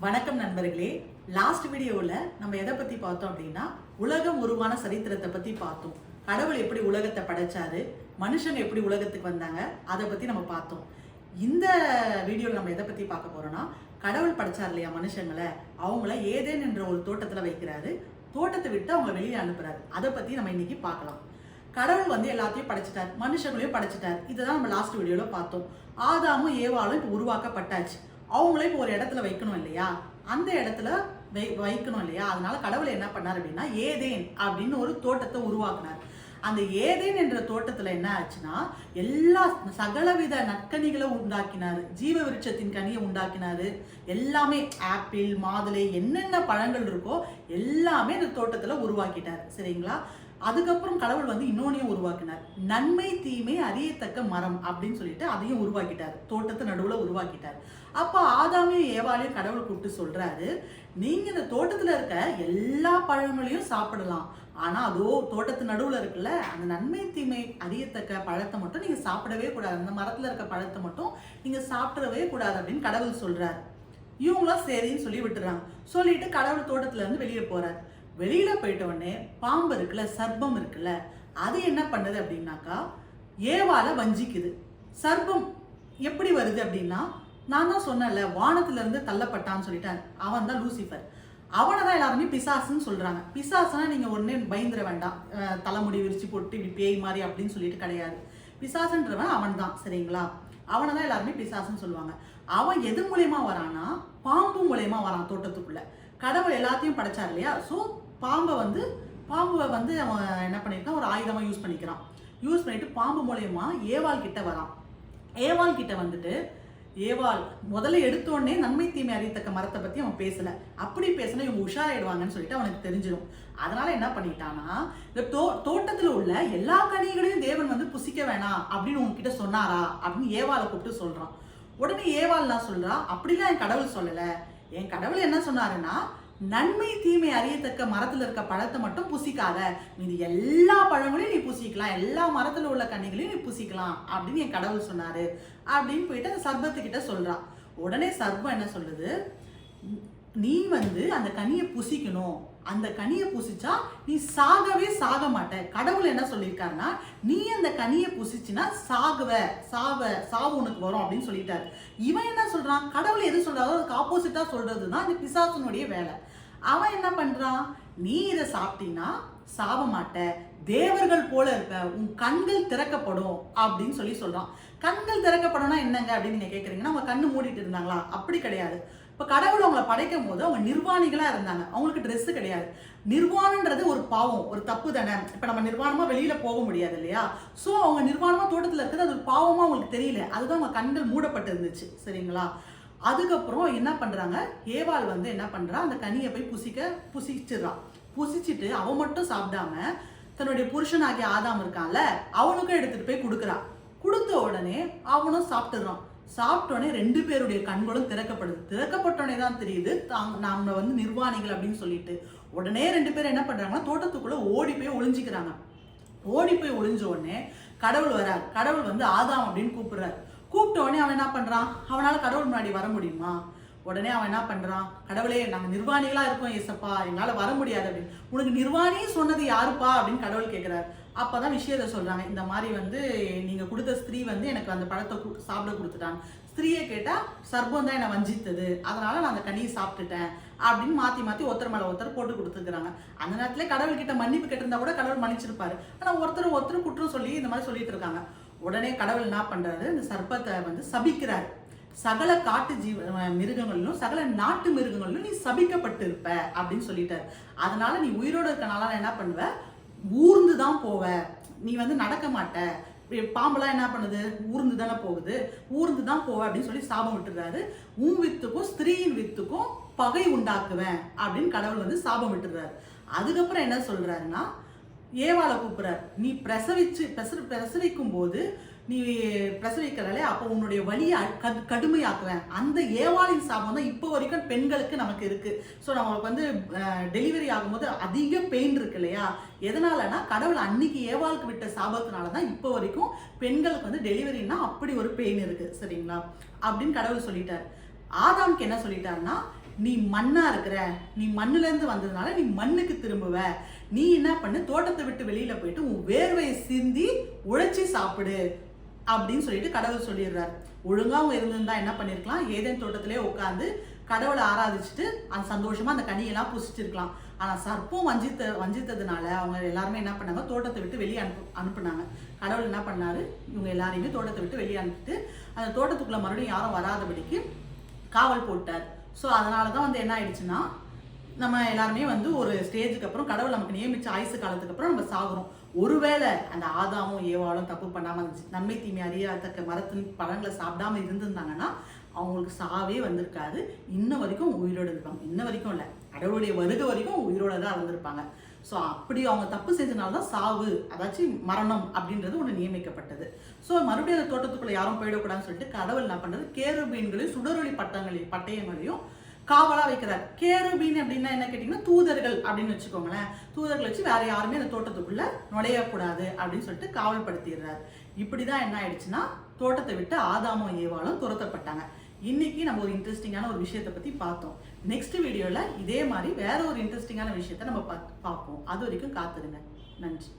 வணக்கம் நண்பர்களே. லாஸ்ட் வீடியோவில் நம்ம எதை பற்றி பார்த்தோம் அப்படின்னா உலகம் உருவான சரித்திரத்தை பற்றி பார்த்தோம். கடவுள் எப்படி உலகத்தை படைச்சாரு, மனுஷங்க எப்படி உலகத்துக்கு வந்தாங்க, அதை பற்றி நம்ம பார்த்தோம். இந்த வீடியோவில் நம்ம எதை பற்றி பார்க்க போகிறோம்னா, கடவுள் படைச்சார் இல்லையா மனுஷங்களை, அவங்கள ஏதேன் என்ற ஒரு தோட்டத்தில் வைக்கிறாரு. தோட்டத்தை விட்டு அவங்க வெளியே அனுப்புறாரு. அதை பற்றி நம்ம இன்னைக்கு பார்க்கலாம். கடவுள் எல்லாத்தையும் படைச்சிட்டார், மனுஷங்களையும் படைச்சிட்டார். இதுதான் நம்ம லாஸ்ட் வீடியோவில் பார்த்தோம். ஆதாமும் ஏவாளும் இப்போ உருவாக்கப்பட்டாச்சு. அவங்களே இப்போ ஒரு இடத்துல வைக்கணும் இல்லையா, அந்த இடத்துல வைக்கணும் இல்லையா. அதனால கடவுள் என்ன பண்ணார் அப்படின்னா, ஏதேன் அப்படின்னு ஒரு தோட்டத்தை உருவாக்குனார். அந்த ஏதேன் என்ற தோட்டத்துல என்ன ஆச்சுன்னா, எல்லா சகலவித நற்கனிகளை உண்டாக்கினாரு. ஜீவ விருட்சத்தின் கனியை உண்டாக்கினாரு. எல்லாமே ஆப்பிள், மாதுளை, என்னென்ன பழங்கள் இருக்கோ எல்லாமே அந்த தோட்டத்துல உருவாக்கிட்டார். சரிங்களா. அதுக்கப்புறம் கடவுள் இன்னொன்னையும் உருவாக்கினார். நன்மை தீமை அறியத்தக்க மரம் அப்படின்னு சொல்லிட்டு அதையும் உருவாக்கிட்டார். தோட்டத்து நடுவுல உருவாக்கிட்டார். அப்ப ஆதாமையும் ஏவாளையும் கடவுள் கூப்பிட்டு சொல்றாரு, நீங்க இந்த தோட்டத்துல இருக்க எல்லா பழங்களையும் சாப்பிடலாம், ஆனா அதோ தோட்டத்து நடுவுல இருக்குல்ல, அந்த நன்மை தீமை அறியத்தக்க பழத்தை மட்டும் நீங்க சாப்பிடவே கூடாது. அந்த மரத்துல இருக்க பழத்தை மட்டும் நீங்க சாப்பிடவே கூடாது அப்படின்னு கடவுள் சொல்றாரு. இவங்களும் சரின்னு சொல்லி விட்டுறாங்க. சொல்லிட்டு கடவுள் தோட்டத்துல இருந்து வெளியே போறாரு. வெளியில போயிட்ட உடனே பாம்பு இருக்குல்ல, சர்ப்பம் இருக்குல்ல, அது என்ன பண்ணுது அப்படின்னாக்கா ஏவால வஞ்சிக்குது. சர்ப்பம் எப்படி வருது அப்படின்னா, நான் தான் சொன்னேன்ல, வானத்துல இருந்து தள்ளப்பட்டான்னு சொல்லிட்டான். அவன் தான் லூசிஃபர். அவனை தான் எல்லாருமே பிசாசுன்னு சொல்றாங்க. பிசாசுனா நீங்க உடனே பயந்துட வேண்டாம், தலைமுடி விரிச்சு போட்டு இப்படி பேய் மாதிரி அப்படின்னு சொல்லிட்டு கிடையாது. பிசாசுன்றவன் அவன் தான். சரிங்களா. அவனை தான் எல்லாருமே பிசாசுன்னு சொல்லுவாங்க. அவன் எது மூலியமா வரானா, பாம்பு மூலியமா வரான் தோட்டத்துக்குள்ள. கடவுள் எல்லாத்தையும் படைச்சார் இல்லையா. ஸோ பாம்பை அவன் என்ன பண்ணியிருக்கான், ஒரு ஆயுதமாக யூஸ் பண்ணிக்கிறான். யூஸ் பண்ணிட்டு பாம்பு மூலயமா ஏவாள் கிட்ட வரான். ஏவாள் கிட்ட வந்துட்டு, ஏவாள் முதல்ல எடுத்தோடனே நன்மை தீமை அறியத்தக்க மரத்தை பற்றி அவன் பேசலை. அப்படி பேசினா இவங்க உஷாராயிடுவாங்கன்னு சொல்லிட்டு அவனுக்கு தெரிஞ்சிடும். அதனால என்ன பண்ணிட்டானா, இந்த தோட்டத்தில் உள்ள எல்லா கனிகளையும் தேவன் புசிக்க வேணாம் அப்படின்னு உங்ககிட்ட சொன்னாரா அப்படின்னு ஏவாளை கூப்பிட்டு சொல்றான். உடனே ஏவாள் நான் சொல்றா, அப்படிலாம் என் கடவுள் சொல்லலை. என் கடவுள் என்ன சொன்னாருன்னா, நன்மை தீமை அறியத்தக்க மரத்துல இருக்க பழத்தை மட்டும் புசிக்காத, மீது எல்லா பழங்களையும் நீ புசிக்கலாம், எல்லா மரத்துல உள்ள கனிகளையும் நீ புசிக்கலாம் அப்படின்னு என் கடவுள் சொன்னாரு அப்படின்னு போயிட்டு அந்த சர்ப்பத்துக்கிட்ட சொல்றா. உடனே சர்ப்பம் என்ன சொல்லுது, நீ அந்த கனியை புசிக்கணும், அந்த கனியை புசிச்சா நீ சாகவே சாக மாட்ட. கடவுள் என்ன சொல்லியிருக்காருன்னா, நீ அந்த கனியை புசிச்சுனா சாவு உனக்கு வரும் அப்படின்னு சொல்லிட்டாரு. இவன் என்ன சொல்றான், கடவுள் எது சொல்றாரோ அதுக்கு ஆப்போசிட்டா சொல்றதுதான் இந்த பிசாசனுடைய வேலை. அவன் என்ன பண்றான், நீ இதை சாப்பிட்டீங்கன்னா சாவ மாட்ட, தேவர்கள் போல இருப்ப, உன் கண்கள் திறக்கப்படும் அப்படின்னு சொல்றான். கண்கள் திறக்கப்படும்னா என்னங்க அப்படின்னு நீங்க கேக்குறீங்கன்னா, அவங்க கண்ணு மூடிட்டு இருந்தாங்களா? அப்படி கிடையாது. இப்ப கடவுள் அவங்களை படைக்கும் போது அவங்க நிர்வாணிகளா இருந்தாங்க. அவங்களுக்கு ட்ரெஸ் கிடையாது. நிர்வாணன்றது ஒரு பாவம், ஒரு தப்பு தானே. இப்ப நம்ம நிர்வாணமா வெளியில போக முடியாது இல்லையா. சோ அவங்க நிர்வாணமா தோட்டத்துல இருக்கிறது அது ஒரு பாவமா அவங்களுக்கு தெரியல. அதுதான் அவங்க கண்கள் மூடப்பட்டு இருந்துச்சு. சரிங்களா. அதுக்கப்புறம் என்ன பண்றாங்க, ஏவாள் என்ன பண்றா, அந்த கனியை போய் புசிச்சிடறான். புசிச்சுட்டு அவன் மட்டும் சாப்பிடாம தன்னுடைய புருஷனாகிய ஆதாம் இருக்கான்ல, அவனுக்கும் எடுத்துட்டு போய் கொடுக்குறான். கொடுத்த உடனே அவனும் சாப்பிட்டுறான். சாப்பிட்டோடனே 2 பேருடைய கண்களும் திறக்கப்படுது. திறக்கப்பட்டோடனே தான் தெரியுது நாம நிர்வாணிகள் அப்படின்னு சொல்லிட்டு. உடனே 2 பேரும் என்ன பண்றாங்கன்னா, தோட்டத்துக்குள்ள ஓடி போய் ஒளிஞ்சிக்கிறாங்க. ஓடி போய் ஒளிஞ்ச உடனே கடவுள் வரார். கடவுள் ஆதாம் அப்படின்னு கூப்பிடுறாரு. கூப்பிட்ட உடனே அவன் என்ன பண்றான், அவனால கடவுள் முன்னாடி வர முடியுமா? உடனே அவன் என்ன பண்றான், கடவுளே நாங்க நிர்வாணிகளா இருக்கோம் ஏசப்பா, எங்களால வர முடியாது அப்படின்னு. உனக்கு நிர்வாணி சொன்னது யாருப்பா அப்படின்னு கடவுள் கேட்கிறார். அப்பதான் விஷயத்த சொல்றாங்க, இந்த மாதிரி நீங்க கொடுத்த ஸ்திரீ எனக்கு அந்த பழத்தை சாப்பிட கொடுத்துட்டாங்க. ஸ்திரீயை கேட்டா சர்ப்பம் தான் என்னை வஞ்சித்தது, அதனால நான் அந்த கனியை சாப்பிட்டுட்டேன் அப்படின்னு மாத்தி மாத்தி ஒருத்தர் மேல ஒருத்தர் போட்டு கொடுத்துருக்காங்க. அந்த நேரத்துல கடவுள் கிட்ட மன்னிப்பு கேட்டிருந்தா கூட கடவுள் மன்னிச்சிருப்பாரு. ஆனா ஒருத்தர் குற்றம் சொல்லி இந்த மாதிரி சொல்லிட்டு இருக்காங்க. உடனே கடவுள் என்ன பண்றாரு, இந்த சர்ப்பத்தை சபிக்கிறாரு. சகல காட்டு மிருகங்களிலும் சகல நாட்டு மிருகங்களிலும் நீ சபிக்கப்பட்டு இருப்ப அப்படின்னு சொல்லிட்டாரு. அதனால நீ உயிரோடு இருக்கனால என்ன பண்ணுவ, ஊர்ந்துதான் போவ, நீ நடக்க மாட்ட. பாம்பெல்லாம் என்ன பண்ணுது, ஊர்ந்து தானே போகுது, ஊர்ந்து தான் போவ அப்படின்னு சொல்லி சாபம் விட்டுறாரு. உன் வித்துக்கும் ஸ்திரீயின் வித்துக்கும் பகை உண்டாக்குவேன் அப்படின்னு கடவுள் சாபம் விட்டுறாரு. அதுக்கப்புறம் என்ன சொல்றாருன்னா, ஏவாளை கூப்பிடுறாரு. நீ பிரசவிக்கும் போது நீ பிரசவிக்கிறாளே, அப்போ உன்னுடைய வலியை கடுமையாக்குவேன். அந்த ஏவாளின் சாபம் தான் இப்போ வரைக்கும் பெண்களுக்கு நமக்கு இருக்கு. ஸோ நம்மளுக்கு டெலிவரி ஆகும்போது அதிக பெயின் இருக்கு இல்லையா. எதனாலனா கடவுள் அன்னைக்கு ஏவாளுக்கு விட்ட சாபத்தினால தான் இப்போ வரைக்கும் பெண்களுக்கு டெலிவரினா அப்படி ஒரு பெயின் இருக்கு. சரிங்களா. அப்படின்னு கடவுள் சொல்லிட்டார். ஆதாம்க்கு என்ன சொல்லிட்டாருன்னா, நீ மண்ணா இருக்கிற, நீ மண்ணுல இருந்து வந்ததுனால நீ மண்ணுக்கு திரும்புவ, நீ என்ன பண்ணு, தோட்டத்தை விட்டு வெளியில போயிட்டு உன் வேர்வையை சிந்தி உழைச்சி சாப்பிடு அப்படின்னு சொல்லிட்டு கடவுள் சொல்லிடுறாரு. ஒழுங்கா அவங்க இருந்திருந்தா என்ன பண்ணிருக்கலாம், ஏதேன் தோட்டத்திலே உட்காந்து கடவுளை ஆராதிச்சுட்டு அந்த சந்தோஷமா அந்த கனியெல்லாம் புசிச்சிருக்கலாம். ஆனா சர்ப்பம் வஞ்சித்ததுனால அவங்க எல்லாருமே என்ன பண்ணாங்க, தோட்டத்தை விட்டு வெளியே அனுப்புனாங்க. கடவுள் என்ன பண்ணாரு, இவங்க எல்லாரையுமே தோட்டத்தை விட்டு வெளியே அனுப்பிட்டு அந்த தோட்டத்துக்குள்ள மறுபடியும் யாரும் வராதபடிக்கு காவல் போட்டார். ஸோ அதனாலதான் என்ன ஆயிடுச்சுன்னா, நம்ம எல்லாருமே ஒரு ஸ்டேஜுக்கு அப்புறம் கடவுள் நமக்கு நியமிச்ச ஆயுசு காலத்துக்கு அப்புறம் நம்ம சாகுறோம். ஒருவேளை அந்த ஆதாமும் ஏவாளும் தப்பு பண்ணாம இருந்துச்சு, நன்மை தீமை அறியாதக்க மரத்தின் பழங்களை சாப்பிடாம இருந்திருந்தாங்கன்னா அவங்களுக்கு சாவே வந்திருக்காது. இன்ன வரைக்கும் உயிரோடு இருப்பாங்க. இன்ன வரைக்கும் இல்லை, கடவுளுடைய வருகை வரைக்கும் உயிரோட தான் இருந்திருப்பாங்க. ஸோ அப்படி அவங்க தப்பு செஞ்சனால தான் சாவு, அதாச்சும் மரணம் அப்படின்றது ஒன்று நியமிக்கப்பட்டது. ஸோ மறுபடியும் அந்த தோட்டத்துக்குள்ள யாரும் போயிடக்கூடாதுன்னு சொல்லிட்டு கடவுள் என்ன பண்றது, கேருபீன்களையும் சுடரொளி பட்டயங்களையும் காவலா வைக்கிறார். கேருபீன் அப்படின்னா என்ன கேட்டீங்கன்னா தூதர்கள் அப்படின்னு வச்சுக்கோங்களேன். தூதர்கள் வச்சு வேற யாருமே அந்த தோட்டத்துக்குள்ள நுழையக்கூடாது அப்படின்னு சொல்லிட்டு காவல்படுத்திடுறாரு. இப்படிதான் என்ன ஆயிடுச்சுன்னா, தோட்டத்தை விட்டு ஆதாமும் ஏவாளும் துரத்தப்பட்டாங்க. இன்னைக்கு நம்ம ஒரு இன்ட்ரெஸ்டிங்கான ஒரு விஷயத்தை பத்தி பார்த்தோம். நெக்ஸ்ட் வீடியோல இதே மாதிரி வேற ஒரு இன்ட்ரெஸ்டிங்கான விஷயத்த நம்ம பார்ப்போம். அது வரைக்கும் காத்துருங்க. நன்றி.